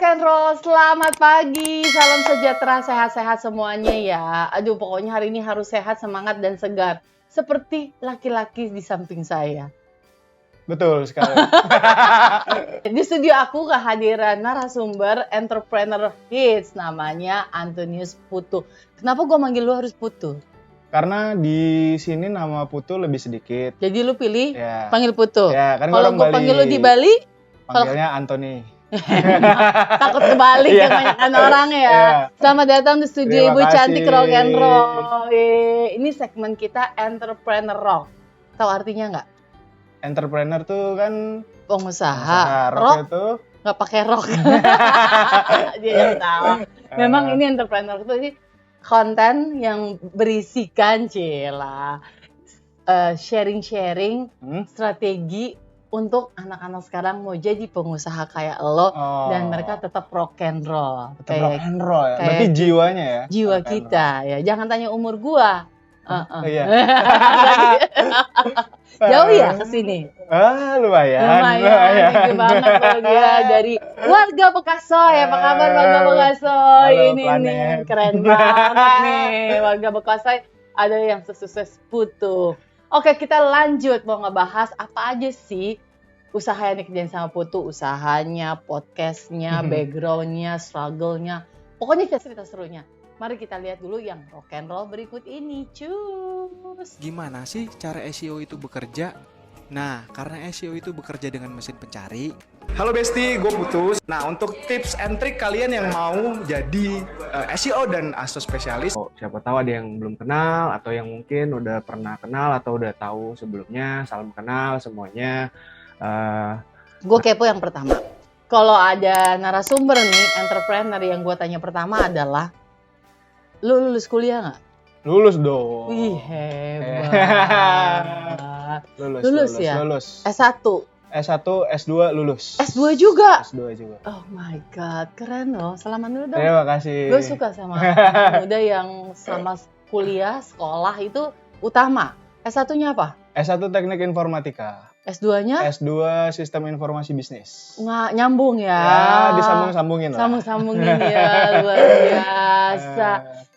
and roll, selamat pagi, salam sejahtera, sehat-sehat semuanya ya. Aduh, pokoknya hari ini harus sehat, semangat, dan segar. Seperti laki-laki di samping saya. Betul sekali. Di studio aku kehadiran narasumber entrepreneur hits, namanya Antonius Putu. Kenapa gue manggil lu harus Putu? Karena di sini nama Putu lebih sedikit. Jadi lu pilih Ya. panggil Putu. Ya, kan kalau gue panggil lu di Bali, panggilnya Anthony. takut kebalik Iya. kebanyakan orang ya. Iya. Selamat datang di studio Terima Ibu kasih. Cantik Rock and Roll. Ini segmen kita Entrepreneur Rock. Tahu artinya nggak? Entrepreneur tuh kan Pengusaha. rock Rock itu nggak pakai rock. Dia yang tahu. Memang ini entrepreneur itu ini konten yang berisikan sharing-sharing strategi untuk anak-anak sekarang mau jadi pengusaha kayak lo dan mereka tetap rock and roll. Tetap rock and roll ya. kayak Berarti jiwanya ya. Jiwa rock and kita ya. Jangan tanya umur gua. Iya. Jauh ya ke sini. Lumayan. Tinggi banget loh dia dari warga Bekasoy. Apa kabar warga Bekasoy? Halo, Ini planet. nih keren banget nih warga Bekasoy. Ada yang sesukses Putu. Oke, kita lanjut mau ngebahas apa aja sih usaha yang dikerjain sama Putu, usahanya, podcastnya, backgroundnya, struggle-nya. Pokoknya cerita serunya. Mari kita lihat dulu yang rock and roll berikut ini. Cus. Gimana sih cara SEO itu bekerja? Nah, karena SEO itu bekerja dengan mesin pencari. Halo Besti, gue Putus. Nah, untuk tips and trick kalian yang mau jadi SEO dan ASO spesialis, Siapa tahu ada yang belum kenal atau yang mungkin udah pernah kenal atau udah tahu sebelumnya, salam kenal semuanya. Gue kepo yang pertama. Kalau ada narasumber nih, entrepreneur yang gue tanya pertama adalah, lu lulus kuliah nggak? lulus dong. Wih, hebat. Lulus ya? Lulus. S1, S1, S2 lulus. S2 juga? S2 juga. Oh my God, keren loh. Selamat dulu dong. Terima kasih. Gue suka sama anak muda yang sama kuliah, sekolah itu utama. S1-nya apa? S1 Teknik Informatika. S2-nya? S2 Sistem Informasi Bisnis. Nggak nyambung ya? Ya, disambung-sambungin lah. Sambung-sambungin ya, luar biasa.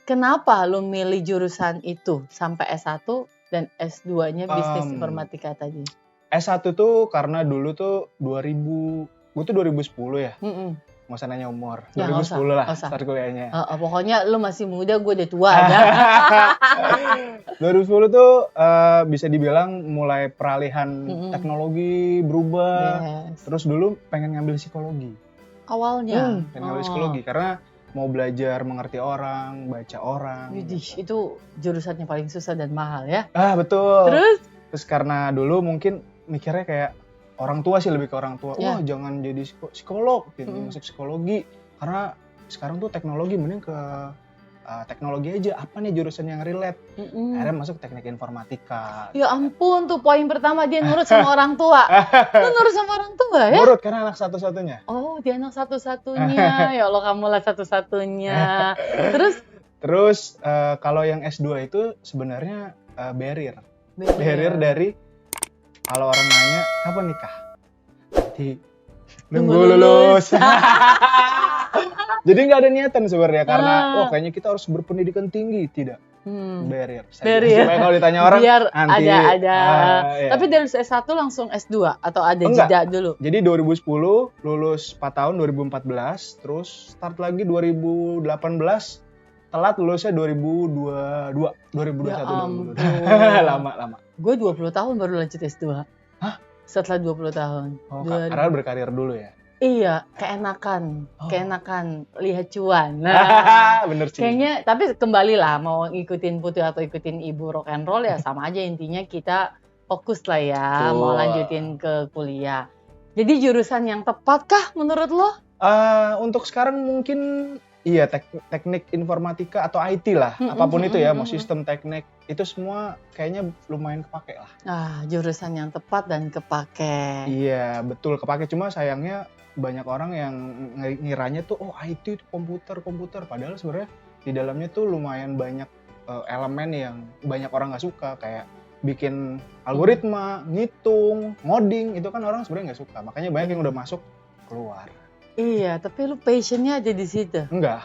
Kenapa lu milih jurusan itu sampai S1 dan S2-nya Bisnis Informatika tadi? S1 tuh karena dulu tuh 2000, gue tuh 2010 ya. Nggak usah nanya umur. Ya, 2010 lah nggak usah. start kuliahnya. Pokoknya lu masih muda, gue udah tua aja. 2010 tuh bisa dibilang mulai peralihan teknologi berubah. Yes. Terus dulu pengen ngambil psikologi. Awalnya. Pengen ngambil psikologi karena mau belajar mengerti orang, baca orang. Widih, itu jurusannya paling susah dan mahal ya. Betul. Terus Karena dulu mungkin mikirnya kayak orang tua sih, lebih ke orang tua. Ya. Wah, jangan jadi psikolog, gitu, masuk psikologi. Karena sekarang tuh teknologi, mending ke teknologi aja. Apa nih jurusan yang relate? Akhirnya masuk teknik informatika. ya ampun, tuh poin pertama dia nurut sama orang tua. Lu nurut sama orang tua ya? Nurut karena anak satu-satunya. Oh, dia anak satu-satunya. Ya Allah, kamu lah satu-satunya. Terus kalau yang S2 itu sebenarnya barrier dari kalau orang nanya kapan nikah? Nanti nunggu lulus. Jadi nggak ada niatan sebenarnya karena kayaknya kita harus berpendidikan tinggi, tidak. Barrier. Supaya kalau ditanya orang biar nanti ada. Ya. Tapi dari S1 langsung S2 atau ada Enggak. jeda dulu? Jadi 2010 lulus 4 tahun 2014, terus start lagi 2018, telat lulusnya 2022, 2021. Ya ampun. Lama. Gue 20 tahun baru lanjut S2. Hah? Setelah 20 tahun. Karena berkarir dulu ya. Iya, keenakan lihat cuan. Nah, Bener sih. kayaknya, tapi kembali lah mau ngikutin Putih atau ikutin Ibu rock and roll ya sama aja, intinya kita fokus lah ya, mau lanjutin ke kuliah. Jadi jurusan yang tepat kah menurut lo? Untuk sekarang mungkin iya, teknik informatika atau IT lah, apapun itu ya, mau sistem teknik, itu semua kayaknya lumayan kepake lah. Jurusan yang tepat dan kepake. Iya, betul kepake, cuma sayangnya banyak orang yang ngiranya tuh IT itu komputer, padahal sebenarnya di dalamnya tuh lumayan banyak elemen yang banyak orang nggak suka, kayak bikin algoritma, ngitung, ngoding, itu kan orang sebenarnya nggak suka, makanya banyak yang udah masuk keluar. Iya, tapi lu passionnya ada di situ. Enggak.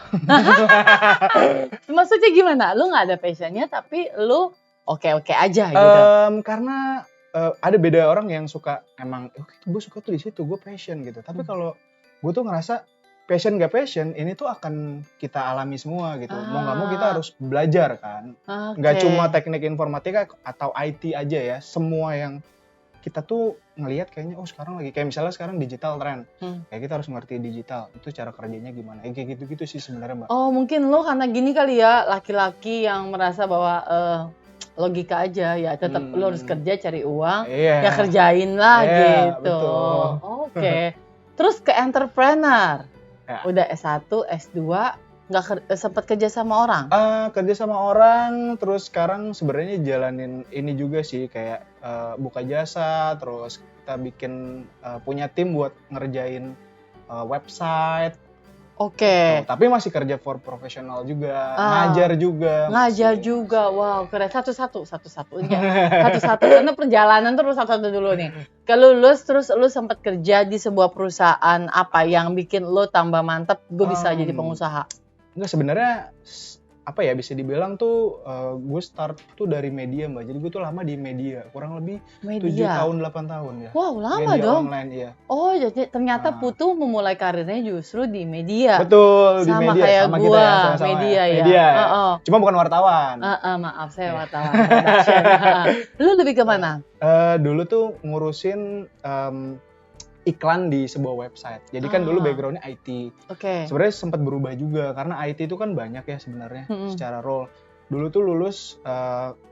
Maksudnya gimana? Lu nggak ada passionnya, tapi lu oke-oke aja gitu. Karena ada beda orang yang suka emang, gue suka tuh di situ, gue passion gitu. Tapi kalau gue tuh ngerasa passion gak passion, ini tuh akan kita alami semua gitu. Mau nggak mau kita harus belajar kan. Nggak Oke. cuma teknik informatika atau IT aja ya. Semua yang kita tuh ngelihat kayaknya, sekarang lagi kayak misalnya sekarang digital trend. Kayak kita harus ngerti digital. Itu cara kerjanya gimana. Kayak gitu-gitu sih sebenarnya, Mbak. Oh, mungkin lu karena gini kali ya, laki-laki yang merasa bahwa logika aja ya, tetap lu harus kerja cari uang, Iya. ya kerjain lah Iya, gitu. betul. Oke. Terus ke entrepreneur. Ya. Udah S1, S2, nggak sempat kerja sama orang? Kerja sama orang, terus sekarang sebenarnya jalanin ini juga sih, kayak buka jasa, terus kita bikin punya tim buat ngerjain website. Oke. Tapi masih kerja for profesional juga, ngajar juga. Ngajar masih. juga, wow keren. Satu-satunya. Satu-satu, karena perjalanan terus satu-satu dulu nih. Kalau lulus terus lu sempat kerja di sebuah perusahaan apa yang bikin lu tambah mantep, gue bisa jadi pengusaha? Enggak, sebenarnya apa ya, bisa dibilang tuh gue start tuh dari media, Mbak. Jadi gue tuh lama di media, kurang lebih 7 Media. tahun 8 tahun ya. Wow, lama Media dong. online, iya. Oh, jadi ternyata Putu memulai karirnya justru di media. Betul, di Sama media kayak sama gua, kita ya, sama-sama media ya. Media. Cuma bukan wartawan. Maaf, saya wartawan production. Lu lebih ke mana? Dulu tuh ngurusin iklan di sebuah website. Jadi kan dulu backgroundnya IT. Oke. Sebenarnya sempat berubah juga karena IT itu kan banyak ya sebenarnya secara role. Dulu tuh lulus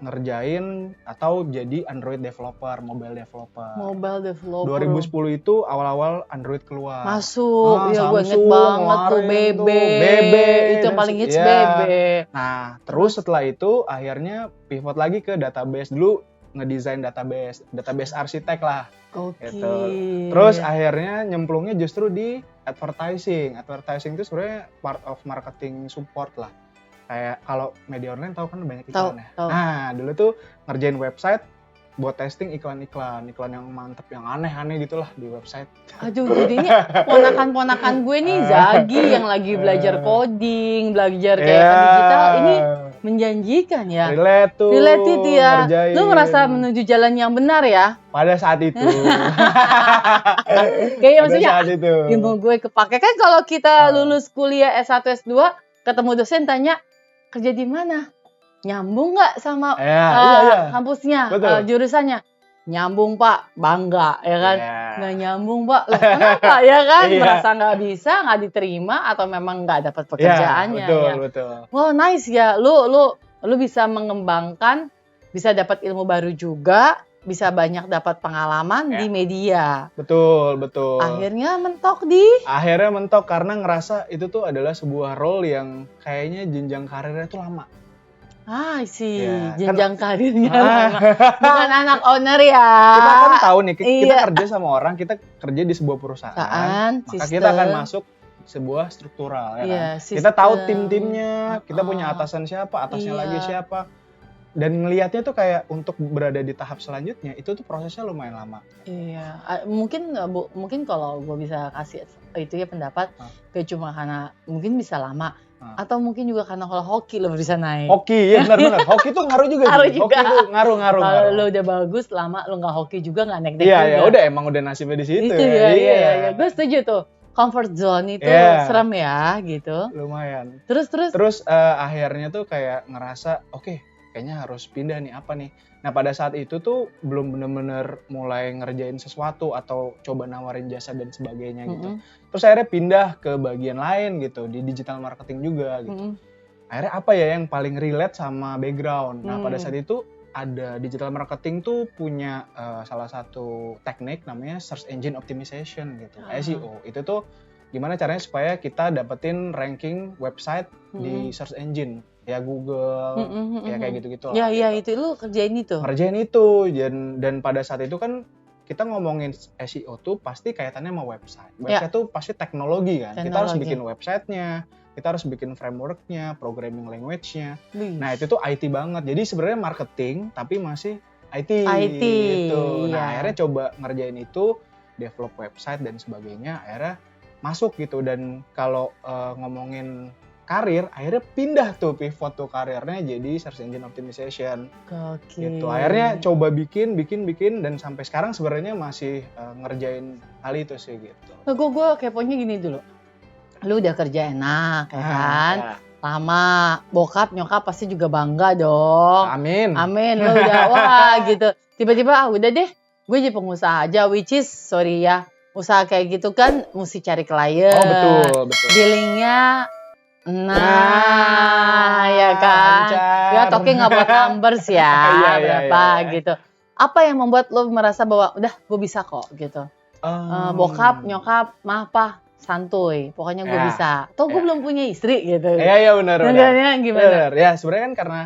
ngerjain atau jadi Android developer, mobile developer. Mobile developer. 2010 itu awal-awal Android keluar. Masuk, ya gue inget Samsung banget tuh ngeluarin BB. BB Itu yang dan paling hits ya. BB. Nah, terus setelah itu akhirnya pivot lagi ke database. Dulu ngedesain database arsitek lah. Oke. Gitu. Terus akhirnya nyemplungnya justru di advertising. Advertising itu sebenarnya part of marketing support lah. Kayak kalau media online tahu kan banyak iklan ya. Tahu. Nah, dulu tuh ngerjain website buat testing iklan yang mantep, yang aneh-aneh gitulah di website. Aduh, jadi ini ponakan-ponakan gue nih, Zagi yang lagi belajar coding, belajar kayak digital, ini menjanjikan ya. Related ya. ngerjain. Lu ngerasa menuju jalan yang benar ya? Pada saat itu. Kayak maksudnya saat itu. ilmu gue kepake. Kan kalau kita lulus kuliah S1, S2, ketemu dosen tanya, kerja di mana? Nyambung nggak sama iya. kampusnya, Betul. jurusannya? Nyambung Pak, bangga ya kan? Iya. Nggak nyambung Pak, lah kenapa ya kan? Iya. Merasa nggak bisa, nggak diterima, atau memang nggak dapat pekerjaannya Betul. Wow, nice ya, lu bisa mengembangkan, bisa dapat ilmu baru juga, bisa banyak dapat pengalaman di media. Betul. Akhirnya mentok karena ngerasa itu tuh adalah sebuah role yang kayaknya jenjang karirnya tuh lama. Sih, Ya, jenjang karirnya lama. Bukan anak owner ya. Kita kan tahu nih, kita Iya. kerja sama orang, kita kerja di sebuah perusahaan, maka kita akan masuk sebuah struktural ya Iya, kan. Kita tahu sistem. tim-timnya, kita punya atasan siapa, atasnya Iya. lagi siapa. Dan ngelihatnya tuh kayak untuk berada di tahap selanjutnya itu tuh prosesnya lumayan lama. Iya, mungkin kalau gue bisa kasih itu ya pendapat, kayak cuma karena mungkin bisa lama, atau mungkin juga karena kalau hoki lo bisa naik. Hoki, ya benar. Hoki tuh ngaruh juga. Ngaruh Hoki juga. tuh ngaruh. Kalau lo udah bagus, lama lo nggak hoki juga, nggak naik-naik Iya, juga. ya udah emang udah nasibnya di situ. Itu ya. Gue setuju tuh. Comfort zone itu serem ya, gitu. Lumayan. Terus Akhirnya tuh kayak ngerasa, oke, kayaknya harus pindah nih, apa nih. Nah pada saat itu tuh belum bener-bener mulai ngerjain sesuatu atau coba nawarin jasa dan sebagainya gitu. Terus akhirnya pindah ke bagian lain gitu, di digital marketing juga gitu. Akhirnya apa ya yang paling relate sama background. Nah pada saat itu ada digital marketing tuh punya salah satu teknik namanya search engine optimization gitu, SEO. Itu tuh gimana caranya supaya kita dapetin ranking website di search engine. Ya Google, ya kayak gitu-gitu lah. Ya, itu lu kerjain itu. Ngerjain itu, dan pada saat itu kan kita ngomongin SEO tuh pasti kaitannya sama website. Website tuh pasti teknologi kan. Kita harus bikin websitenya, kita harus bikin frameworknya, programming language-nya. Nah itu tuh IT banget. Jadi sebenarnya marketing tapi masih IT. Gitu. Nah akhirnya coba ngerjain itu, develop website dan sebagainya. Akhirnya masuk gitu. Dan kalau ngomongin karir, akhirnya pindah tuh, pivot tuh karirnya jadi search engine optimization Oke. gitu. Akhirnya coba bikin dan sampai sekarang sebenarnya masih ngerjain hal itu sih gitu. Nah, gue keponya gini dulu. Lu udah kerja enak ya kan? Ya. Lama, bokap nyokap pasti juga bangga dong. Amin. Amin, lu udah wah gitu. Tiba-tiba udah deh, gue jadi pengusaha aja, which is sorry ya, usaha kayak gitu kan mesti cari klien. Oh betul. Billingnya ya kan. Lancar. Ya talking about numbers ya, Iya, berapa iya. gitu. Apa yang membuat lo merasa bahwa udah gue bisa kok gitu. Bokap, nyokap, maaf pa, santuy. Pokoknya gue Ya, bisa. Toh gue ya. belum punya istri gitu. Iya benar. Enggaknya gimana? Benar. Ya sebenarnya kan karena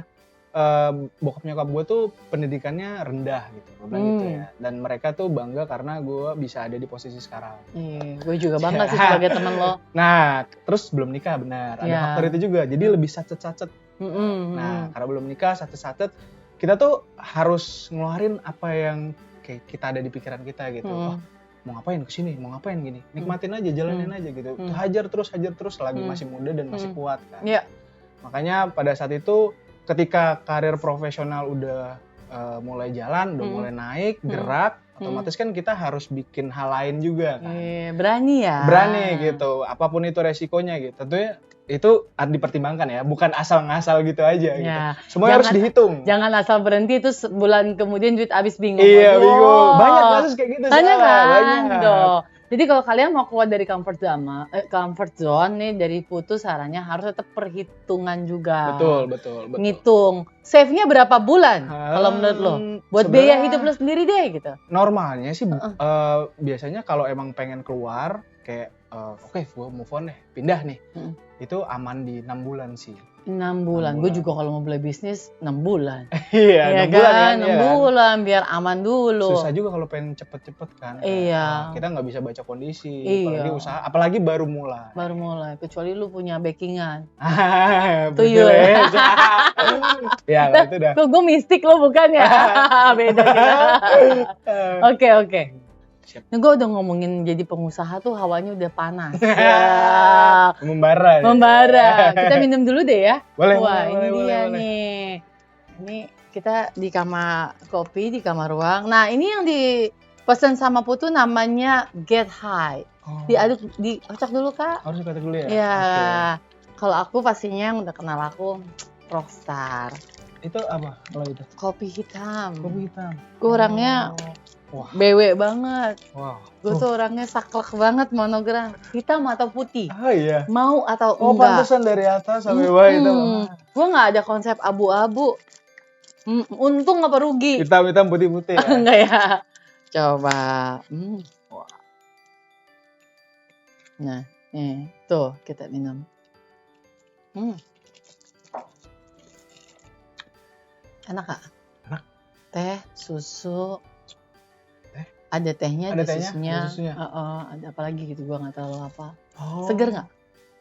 bokap nyokap gue tuh pendidikannya rendah gitu, gue bilang gitu ya. Dan mereka tuh bangga karena gue bisa ada di posisi sekarang. Iya, gue juga bangga sih sebagai temen lo. Nah, terus belum nikah benar. Ada Ya. faktor itu juga. Jadi lebih sacet-sacet. Nah, karena belum nikah, sacet-sacet, kita tuh harus ngeluarin apa yang kayak kita ada di pikiran kita gitu. Wah, mau ngapain kesini, mau ngapain gini. Nikmatin aja, jalanin aja gitu. Hajar terus selagi masih muda dan masih kuat kan. Iya. Makanya pada saat itu ketika karir profesional udah mulai jalan, udah mulai naik, gerak, otomatis kan kita harus bikin hal lain juga kan. Berani ya. Berani gitu, apapun itu resikonya gitu. Tentunya itu harus dipertimbangkan ya, bukan asal ngasal gitu aja gitu. Ya. Semuanya harus dihitung. Jangan asal berhenti itu sebulan kemudian duit habis bingung. Iya, Aduh. bingung. Banyak kasus kayak gitu. Tanya kan? Banyak. Tuh. Jadi kalau kalian mau keluar dari comfort zone nih dari Putu, sarannya harus tetap perhitungan juga. Betul. Ngitung. Save-nya berapa bulan kalau menurut lo? Buat biaya hidup lo sendiri deh gitu. Normalnya sih biasanya kalau emang pengen keluar kayak oke, gue move on deh, pindah nih. Itu aman di 6 bulan sih. 6 bulan. Gue juga kalau mau mulai bisnis 6 bulan. Iya, 6 bulan kan. 6 bulan biar aman dulu. Susah juga kalau pengen cepet-cepet kan. Iya. Kita nggak bisa baca kondisi, Iya. apalagi usaha, apalagi baru mulai. Baru mulai, kecuali lu punya backingan. Tuyul. Ya, kalau itu dah. Kok gue mistik lo bukan ya? Beda kita. Oke. Siap. Nah, gue udah ngomongin jadi pengusaha tuh hawanya udah panas. Membara. Membara. Kita minum dulu deh ya. Boleh, Wah, boleh, ini boleh, dia boleh. nih. Ini kita di kamar kopi, di kamar ruang. Nah, ini yang dipesan sama Putu namanya Get High. Oh, Diaduk, dikocok dulu, Kak. harus dikocok dulu ya? Iya. Oke. Kalau aku pastinya yang udah kenal aku Rockstar. Itu apa kalau itu? Kopi hitam. Kopi hitam. Gue orangnya Wah. BW banget. Wow. Gue tuh orangnya saklek banget monogram. Hitam atau putih. Oh iya. Mau atau Oh, enggak. pantesan dari atas sampai bawah itu. Gue gak ada konsep abu-abu. Untung apa rugi? Hitam-hitam putih-putih ya. Enggak ya. Coba. Wah. Nah, nih. Tuh, kita minum. Enak gak? Enak. Teh, susu. Teh? Ada tehnya, Ada ada tehnya, susunya. ada susunya. Ada apa lagi gitu, gue gak tahu apa. Oh. Seger gak?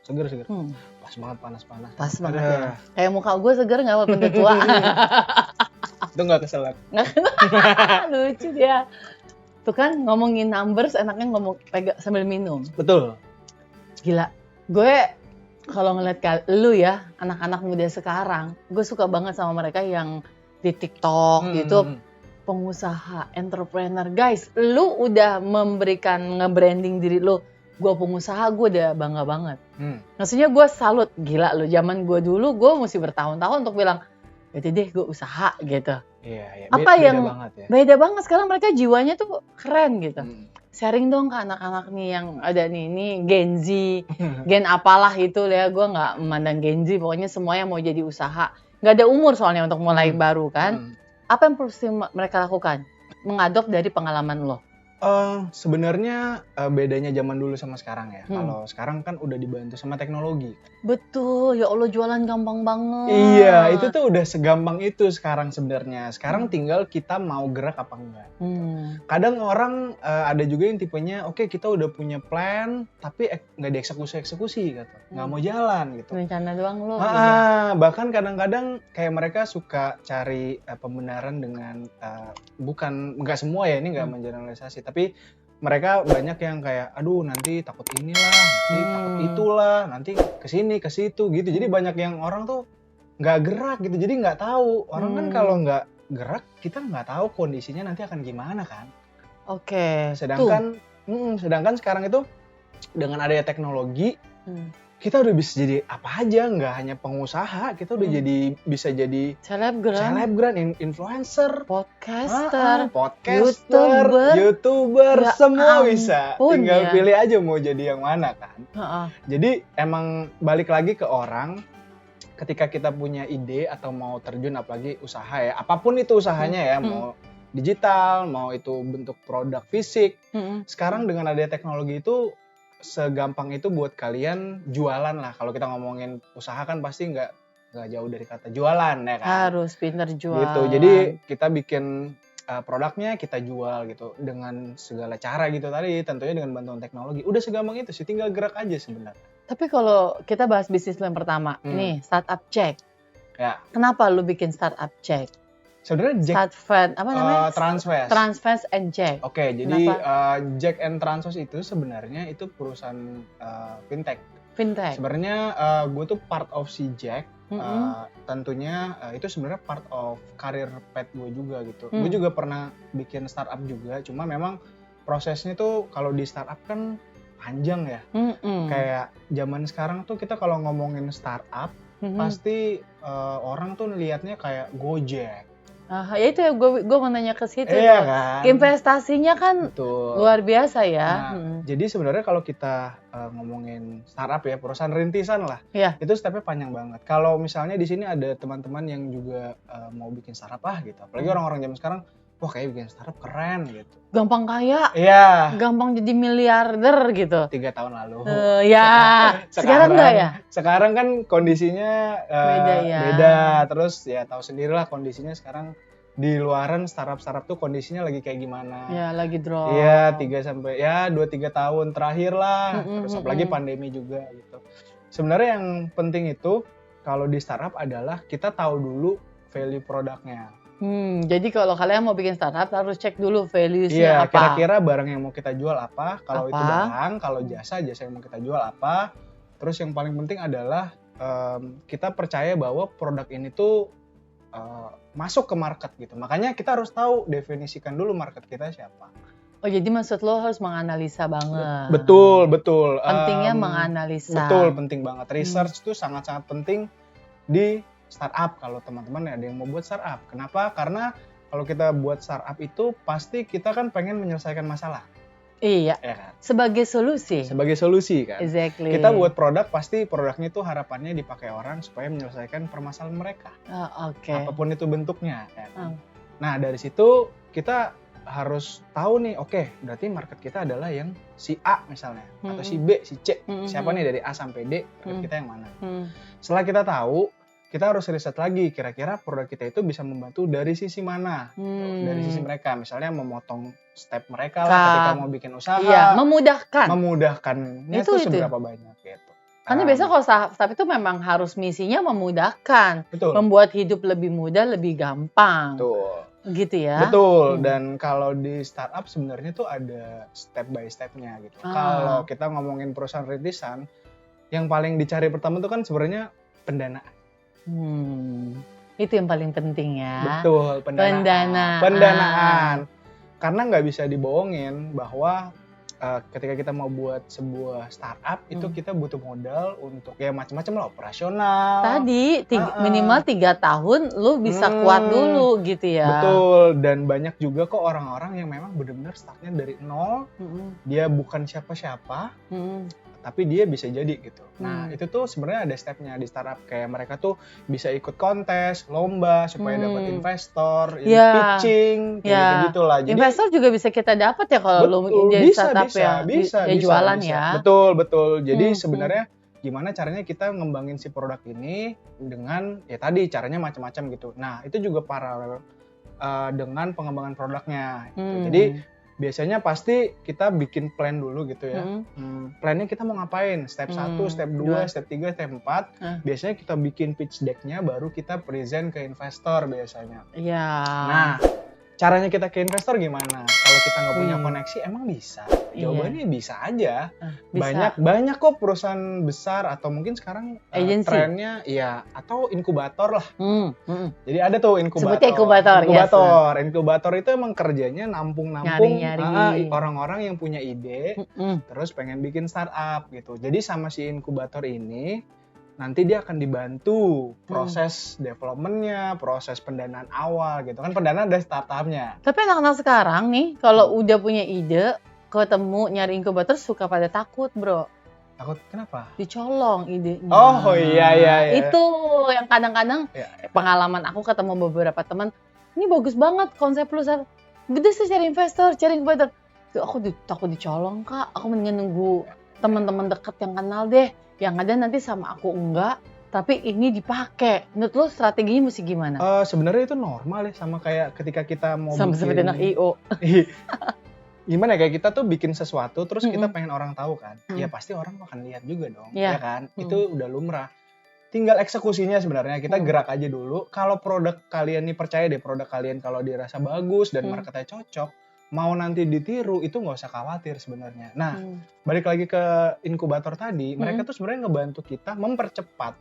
Seger. Pas banget panas-panas. Pas banget Aduh. ya. Kayak muka gue seger gak walaupun udah tua. Itu nggak keselak. Lucu dia. Tuh kan ngomongin numbers enaknya ngomong pegang sambil minum. Betul. Gila. Gue kalau ngeliat lu ya, anak-anak muda sekarang, gue suka banget sama mereka yang di TikTok, YouTube, pengusaha, entrepreneur. Guys, lu udah memberikan nge-branding diri lu. Gue pengusaha, gue udah bangga banget. Maksudnya gue salut. Gila lu, zaman gue dulu, gue mesti bertahun-tahun untuk bilang, yaudah deh gue usaha gitu. Iya. Apa beda yang banget ya. beda banget sekarang mereka jiwanya tuh keren gitu. Sharing dong ke anak-anak nih yang ada nih Gen Z, Gen apalah itu ya, gue nggak memandang Gen Z, pokoknya semuanya mau jadi usaha. Nggak ada umur soalnya untuk mulai baru kan. Apa yang perlu mereka lakukan? Mengadop dari pengalaman lo. Sebenarnya bedanya zaman dulu sama sekarang ya. Kalau sekarang kan udah dibantu sama teknologi. Betul, ya Allah jualan gampang banget. Iya, itu tuh udah segampang itu sekarang sebenarnya. Sekarang tinggal kita mau gerak apa enggak. Kadang orang ada juga yang tipenya, oke kita udah punya plan, tapi nggak dieksekusi gitu, nggak mau jalan gitu. Rencana doang lo. Bahkan kadang-kadang kayak mereka suka cari pembenaran dengan bukan nggak semua ya, ini nggak mengeneralisasi, tapi mereka banyak yang kayak aduh nanti takut inilah, nanti takut itulah, nanti kesini ke situ gitu. Jadi banyak yang orang tuh nggak gerak gitu, jadi nggak tahu. Orang kan kalau nggak gerak kita nggak tahu kondisinya nanti akan gimana kan. Oke. Sedangkan sekarang itu dengan adanya teknologi kita udah bisa jadi apa aja, nggak hanya pengusaha, kita udah bisa jadi selebgram, influencer, podcaster, YouTuber, Ya semua bisa. ampun, Tinggal ya. pilih aja mau jadi yang mana kan. Heeh. Jadi emang balik lagi ke orang, ketika kita punya ide atau mau terjun apalagi usaha ya, apapun itu usahanya ya, mau digital, mau itu bentuk produk fisik. Sekarang dengan adanya teknologi itu segampang itu buat kalian jualan lah. Kalau kita ngomongin usaha kan pasti nggak jauh dari kata jualan ya kan. Harus pinter jualan. Gitu. Jadi kita bikin produknya, kita jual gitu dengan segala cara gitu tadi, tentunya dengan bantuan teknologi. Udah segampang itu sih, tinggal gerak aja sebenarnya. Tapi kalau kita bahas bisnis lo yang pertama, nih startup Jack. Ya. Kenapa lu bikin startup Jack? Sebenarnya Jack apa namanya? Transfast and Jack. Oke, jadi Jack and Transfast itu sebenarnya itu perusahaan fintech. Sebenarnya gue tuh part of si Jack. Tentunya itu sebenarnya part of career path gue juga gitu. Gue juga pernah bikin startup juga, cuma memang prosesnya tuh kalau di startup kan panjang ya. Kayak zaman sekarang tuh kita kalau ngomongin startup pasti orang tuh lihatnya kayak Gojek. Ya itu ya gue mau nanya ke situ. Iya kan? Investasinya kan luar biasa ya. Nah, jadi sebenarnya kalau kita ngomongin startup ya, perusahaan rintisan lah, itu stepnya panjang banget. Kalau misalnya di sini ada teman-teman yang juga mau bikin startup gitu, apalagi orang-orang zaman sekarang, wah kayak bikin startup keren gitu. Gampang kaya, gampang jadi miliarder gitu. 3 tahun lalu. Sekarang enggak ya? Sekarang kan kondisinya beda. Terus ya tahu sendirilah kondisinya sekarang di luaran startup tuh kondisinya lagi kayak gimana. Ya lagi drop. Iya 2-3 tahun terakhir lah. Terus apalagi pandemi juga gitu. Sebenarnya yang penting itu kalau di startup adalah kita tahu dulu value produknya. Jadi kalau kalian mau bikin startup harus cek dulu Iya, values-nya apa. kira-kira barang yang mau kita jual apa, kalau itu barang, kalau jasa yang mau kita jual apa. Terus yang paling penting adalah kita percaya bahwa produk ini tuh masuk ke market gitu. Makanya kita harus tahu, definisikan dulu market kita siapa. Oh jadi maksud lo harus menganalisa banget. Betul. Pentingnya menganalisa. Betul, penting banget. Research itu sangat-sangat penting di startup kalau teman-teman ada yang mau buat startup. Kenapa? Karena kalau kita buat startup itu pasti kita kan pengen menyelesaikan masalah. Iya. Ya kan? Sebagai solusi kan. Exactly. Kita buat produk pasti produknya itu harapannya dipakai orang supaya menyelesaikan permasalahan mereka. Oke. Apapun itu bentuknya. Ya kan? Nah dari situ kita harus tahu nih, oke, berarti market kita adalah yang si A misalnya, atau si B, si C. Siapa nih dari A sampai D, market kita yang mana? Setelah kita tahu, kita harus riset lagi, kira-kira produk kita itu bisa membantu dari sisi mana, dari sisi mereka, misalnya memotong step mereka lah ketika mau bikin usaha, memudahkannya itu seberapa banyak gitu. Karena biasanya kalau startup itu memang harus misinya memudahkan, membuat hidup lebih mudah, lebih gampang, gitu ya. Betul. Dan kalau di startup sebenarnya tuh ada step by stepnya gitu. Kalau kita ngomongin perusahaan rintisan, yang paling dicari pertama tuh kan sebenarnya pendanaan. Itu yang paling penting ya. Betul, pendanaan. Karena nggak bisa dibohongin bahwa ketika kita mau buat sebuah startup itu kita butuh modal untuk ya macam-macam lah, operasional. Tadi minimal 3 tahun lu bisa kuat dulu gitu ya. Betul, dan banyak juga kok orang-orang yang memang benar-benar startnya dari nol, dia bukan siapa-siapa. Tapi dia bisa jadi gitu. Nah itu tuh sebenarnya ada stepnya di startup, kayak mereka tuh bisa ikut kontes, lomba supaya dapat investor, pitching, kayak gitulah. Jadi investor juga bisa kita dapat ya kalau lu jadi startup bisa jualan ya. Betul. Jadi sebenarnya gimana caranya kita ngembangin si produk ini dengan ya tadi caranya macam-macam gitu. Nah itu juga paralel dengan pengembangan produknya. Gitu. Jadi biasanya pasti kita bikin plan dulu gitu ya. Plannya kita mau ngapain? Step 1, step 2, step 3, step 4. Biasanya kita bikin pitch deck-nya baru kita present ke investor biasanya. Iya. Nah, caranya kita ke investor gimana? Kalau kita nggak punya Wih. koneksi, emang bisa? Iya. Jawabannya bisa aja. Bisa. Banyak kok perusahaan besar atau mungkin sekarang Agency. trennya ya atau inkubator lah. Jadi ada tuh inkubator. Sebutnya inkubator, Inkubator itu emang kerjanya nampung Nyari-nyari. orang-orang yang punya ide, terus pengen bikin startup gitu. Jadi sama si inkubator ini nanti dia akan dibantu proses developmentnya, proses pendanaan awal gitu kan, pendanaan dari startupnya. Tapi anak-anak sekarang nih, kalau udah punya ide, ketemu nyari inkubator suka pada takut, bro. Takut kenapa? Dicolong idenya. Oh iya. Itu yang kadang-kadang Iya. pengalaman aku ketemu beberapa teman, ini bagus banget konsep lu, Sar. Gede sih cari investor, cari inkubator. Tuh, aku takut dicolong, Kak. Aku mendingan nunggu teman-teman deket yang kenal deh. Yang ada nanti sama aku enggak, tapi ini dipakai. Menurut lu strateginya mesti gimana? Sebenarnya itu normal ya, sama kayak ketika kita mau Sama seperti anak IO. Gimana ya, kayak kita tuh bikin sesuatu terus kita pengen orang tahu kan, ya pasti orang akan lihat juga dong, Iya. ya kan? Itu udah lumrah. Tinggal eksekusinya sebenarnya, kita gerak aja dulu. Kalau produk kalian nih, percaya deh, produk kalian kalau dirasa bagus dan marketnya cocok, mau nanti ditiru itu nggak usah khawatir sebenarnya. Nah, balik lagi ke inkubator tadi, mereka tuh sebenarnya ngebantu kita mempercepat.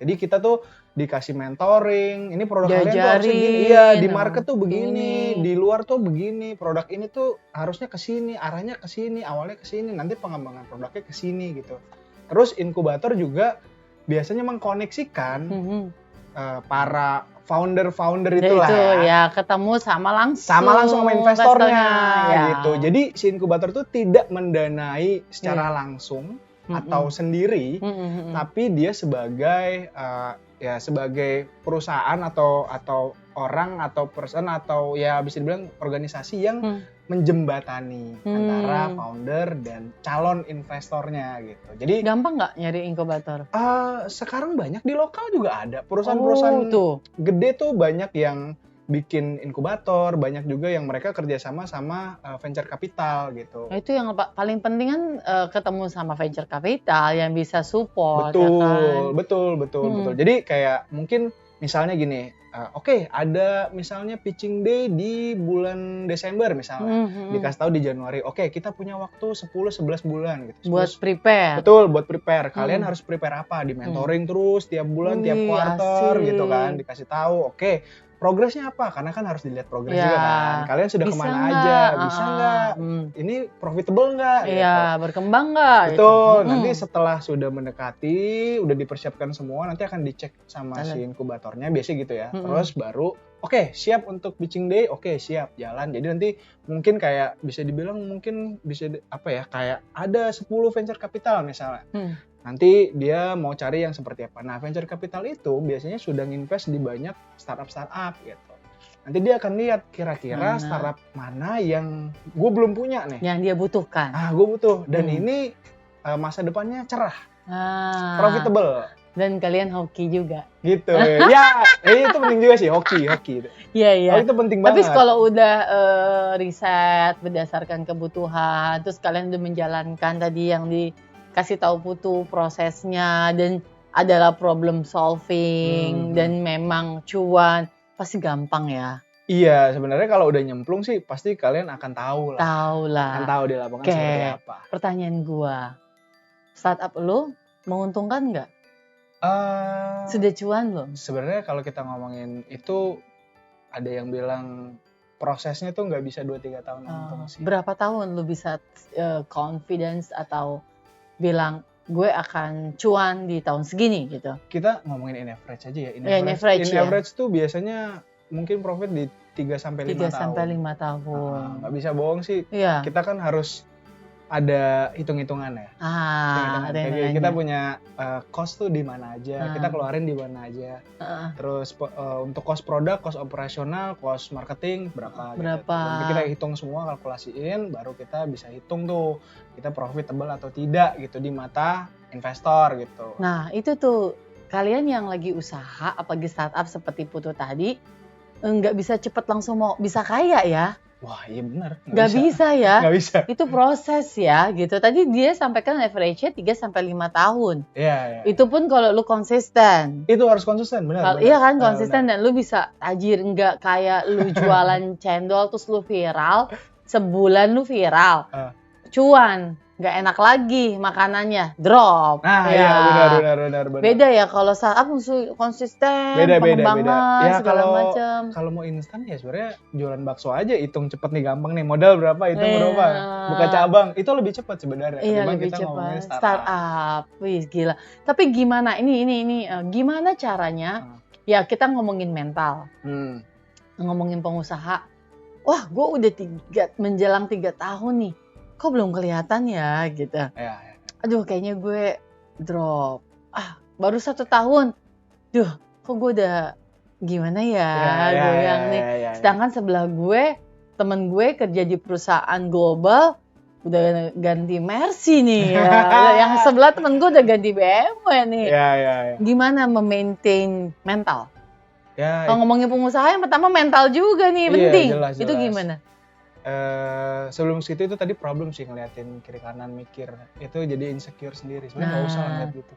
Jadi kita tuh dikasih mentoring, ini produk kalian tuh harusnya gini, iya di market tuh begini, di luar tuh begini, produk ini tuh harusnya ke sini, arahnya ke sini, awalnya ke sini, nanti pengembangan produknya ke sini gitu. Terus inkubator juga biasanya mengkoneksikan para founder itulah itu ya, ketemu sama langsung sama investornya ya. gitu. Jadi si inkubator itu tidak mendanai secara langsung atau sendiri, tapi dia sebagai sebagai perusahaan atau orang atau person atau ya bisa dibilang organisasi yang menjembatani antara founder dan calon investornya gitu. Jadi gampang nggak nyari inkubator? Sekarang banyak di lokal juga ada perusahaan-perusahaan gede tuh, banyak yang bikin inkubator, banyak juga yang mereka kerjasama sama venture capital gitu. Nah, itu yang paling penting kan ketemu sama venture capital yang bisa support. Betul. Jadi kayak mungkin misalnya gini, oke, ada misalnya pitching day di bulan Desember misalnya, dikasih tahu di Januari, oke, kita punya waktu 10-11 bulan gitu. Buat prepare. Betul, buat prepare. Kalian harus prepare apa? Di mentoring terus tiap bulan, tiap quarter gitu kan, dikasih tahu, oke, progresnya apa? Karena kan harus dilihat progres juga kan. Kalian sudah kemana aja? Bisa nggak? Ini profitable nggak? Iya, berkembang nggak? Betul. Nanti setelah sudah mendekati, udah dipersiapkan semua, nanti akan dicek sama si inkubatornya, biasanya gitu ya. Terus baru, oke, siap untuk pitching day, oke, siap, jalan. Jadi nanti mungkin kayak bisa dibilang kayak ada 10 venture capital misalnya. Nanti dia mau cari yang seperti apa. Nah, venture capital itu biasanya sudah nginvest di banyak startup gitu. Nanti dia akan lihat kira-kira startup mana yang gue belum punya nih. Yang dia butuhkan. Gue butuh. Dan ini masa depannya cerah. Profitable. Dan kalian hoki juga. Gitu. Ya, itu penting juga sih, hoki. Iya. Itu penting banget. Tapi kalau udah riset berdasarkan kebutuhan, terus kalian udah menjalankan tadi yang dikasih tahu Putu prosesnya, dan adalah problem solving, dan memang cuan, pasti gampang ya. Iya, sebenarnya kalau udah nyemplung sih pasti kalian akan tahu lah. Akan tahu di lapangan seperti apa. Pertanyaan gua, startup lu menguntungkan nggak? Sudah cuan belum? Sebenarnya kalau kita ngomongin itu, ada yang bilang prosesnya tuh nggak bisa 2-3 tahun untung sih. Berapa tahun lu bisa confidence atau bilang gue akan cuan di tahun segini gitu? Kita ngomongin in average aja ya. In average tuh biasanya mungkin profit di 3-5 tahun. Nggak bisa bohong sih. Iya. Kita kan harus ada hitung-hitungan ya. Ada kita punya cost tuh di mana aja, kita keluarin di mana aja. Terus untuk cost produk, cost operasional, cost marketing berapa. Gitu. Nanti kita hitung semua, kalkulasiin, baru kita bisa hitung tuh kita profitable atau tidak gitu di mata investor gitu. Nah itu tuh, kalian yang lagi usaha, apalagi startup seperti Putu tadi, nggak bisa cepet langsung mau bisa kaya ya. Wah, iya benar. Nggak bisa ya. Nggak bisa. Itu proses ya gitu. Tadi dia sampaikan average-nya 3-5 tahun. Iya, iya. Itu pun kalau lu konsisten. Itu harus konsisten, benar. Iya kan, Benar, konsisten benar. dan lu bisa tajir, nggak kayak lu jualan cendol terus lu viral, sebulan lu viral. Cuan, nggak enak lagi makanannya, drop. Nah, ya. iya benar. Beda ya kalau startup mesti konsisten, Beda. pengembangan Ya segala macam. kalau mau instan ya sebenarnya jualan bakso aja, hitung cepet nih, gampang nih, modal berapa, hitung Iya. berapa, buka cabang, itu lebih cepat sebenarnya. Iya, ketimbang lebih kita ngomongin cepat. Startup, wih gila. Tapi gimana gimana caranya? Ya kita ngomongin mental, ngomongin pengusaha. Wah, gue udah menjelang 3 tahun nih. Kok belum kelihatan ya gitu. Ya. Aduh, kayaknya gue drop. Baru 1 tahun. Duh, kok gue udah gimana ya? Gue bilang nih. Sedangkan sebelah gue, temen gue kerja di perusahaan global, udah ganti Mercy nih ya. Yang sebelah temen gue udah ganti BMW nih. Ya. Gimana memaintain mental? Ya, Kalau ngomongin pengusaha yang pertama mental juga nih, Iya, penting. jelas. Itu gimana? Sebelum situ itu tadi problem sih, ngeliatin kiri kanan, mikir itu jadi insecure sendiri. Sebenarnya nggak usah ngeliat gitu.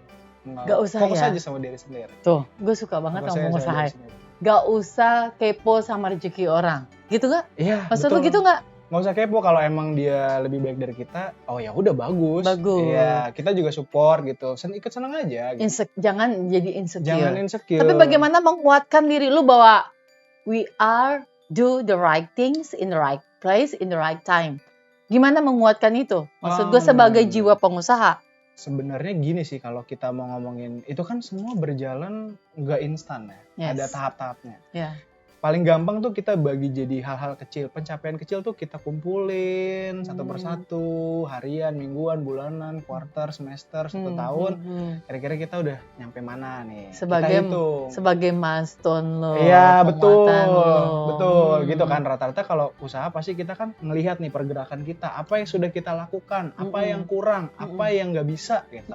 Nggak usah fokus ya? aja sama diri sendiri. Tuh, gue suka banget Fokus sama aja pengusaha. diri sendiri. Gak usah kepo sama rezeki orang, gitu gak? Iya. Maksud lu betul. gitu gak? Nggak usah kepo, kalau emang dia lebih baik dari kita, oh ya udah bagus. Bagus. Iya, kita juga support gitu. Ikut senang aja. Gitu. Jangan jadi insecure. Jangan insecure. Tapi bagaimana menguatkan diri lu bahwa we are do the right things in the right place in the right time. Gimana menguatkan itu? Maksud gue sebagai jiwa pengusaha. Sebenarnya gini sih, kalau kita mau ngomongin itu kan semua berjalan nggak instan ya. Yes. Ada tahap-tahapnya. Ya. Paling gampang tuh kita bagi jadi hal-hal kecil. Pencapaian kecil tuh kita kumpulin satu persatu, harian, mingguan, bulanan, quarter, semester, 1 tahun. Kira-kira kita udah nyampe mana nih? Kita hitung. Sebagai milestone lo. Iya, betul. lo. Betul, gitu kan. Rata-rata kalau usaha pasti kita kan ngelihat nih pergerakan kita. Apa yang sudah kita lakukan, apa yang kurang, apa yang nggak bisa gitu.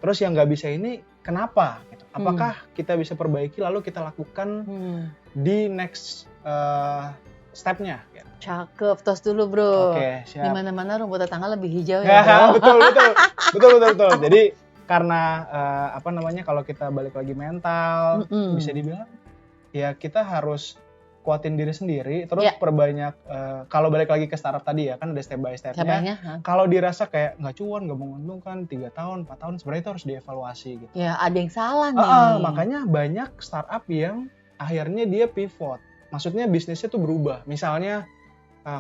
Terus yang nggak bisa ini kenapa? Gitu. Apakah kita bisa perbaiki lalu kita lakukan di next step-nya? Gitu. Cakep, tos dulu bro. Oke, siap. Di mana-mana rumput tetangga lebih hijau ya betul. Jadi karena kalau kita balik lagi mental, bisa dibilang ya kita harus kuatin diri sendiri, terus perbanyak, kalau balik lagi ke startup tadi ya, kan ada step by step-nya. Kalau dirasa kayak nggak cuan, nggak menguntungkan, 3 tahun, 4 tahun, sebenarnya itu harus dievaluasi gitu. Ya, ada yang salah nih. Makanya banyak startup yang akhirnya dia pivot. Maksudnya bisnisnya tuh berubah. Misalnya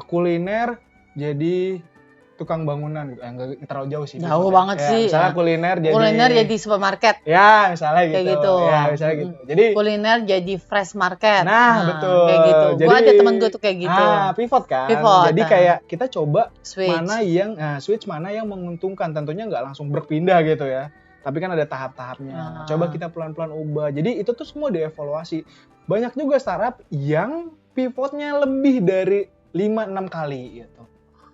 kuliner jadi tukang bangunan gitu. Nggak terlalu jauh sih. Jauh banget ya, sih. Misalnya kuliner jadi supermarket. Ya, misalnya gitu. Kayak gitu. Ya, misalnya gitu. Jadi kuliner jadi fresh market. Nah, betul. Kayak gitu. Gue ada temen gue tuh kayak gitu. Pivot kan. Pivot, Jadi kayak kita coba switch. mana yang menguntungkan. Tentunya nggak langsung berpindah gitu ya. Tapi kan ada tahap-tahapnya. Coba kita pelan-pelan ubah. Jadi itu tuh semua dievaluasi. Banyak juga startup yang pivotnya lebih dari 5-6 kali gitu.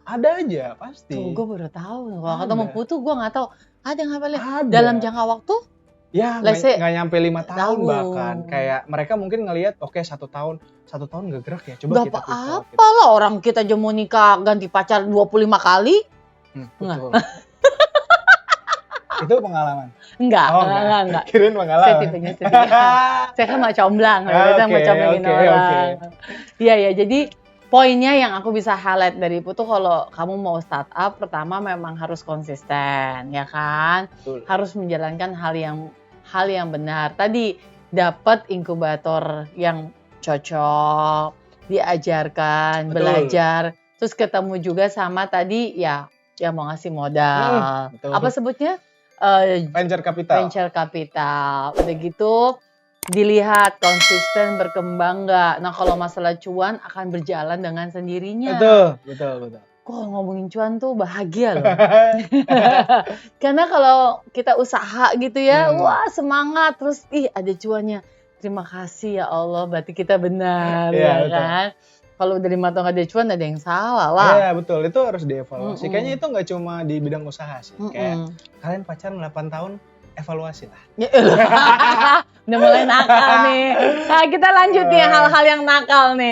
Ada aja pasti. Tuh, gue baru tahu. Kalau ketemu Putu gue nggak tahu. Ada nggak paling Ada. dalam jangka waktu? Ya, Let's say, nggak nyampe 5 tahun tahun. bahkan. Kayak mereka mungkin ngelihat, oke 1 tahun nggak gerak ya. Coba Gak kita pivot. apa-apa lah, orang kita aja mau nikah ganti pacar 25 kali. Betul. Itu pengalaman? Enggak. Kirain pengalaman. Saya tipenya. Saya kan mau comblang. Kita mau comblangin orang. Iya ya, jadi poinnya yang aku bisa highlight dari Putu, kalau kamu mau startup, pertama memang harus konsisten, ya kan? Betul. Harus menjalankan hal yang benar. Tadi dapat inkubator yang cocok, diajarkan, belajar, terus ketemu juga sama tadi ya mau ngasih modal. Betul. Apa sebutnya? Venture capital. Venture capital. Udah gitu dilihat konsisten berkembang nggak. Nah kalau masalah cuan akan berjalan dengan sendirinya. Betul. Kok ngomongin cuan tuh bahagia loh. Karena kalau kita usaha gitu ya, wah semangat, terus ada cuannya. Terima kasih ya Allah, berarti kita benar, ya kan? Kalau udah 5 tahun gak ada cuan, ada yang salah lah. Iya betul, itu harus dievaluasi. Kayaknya itu nggak cuma di bidang usaha sih. Kayak kalian pacaran 8 tahun, evaluasi lah. Udah mulai nakal nih. Nah, kita lanjut nih hal-hal yang nakal nih.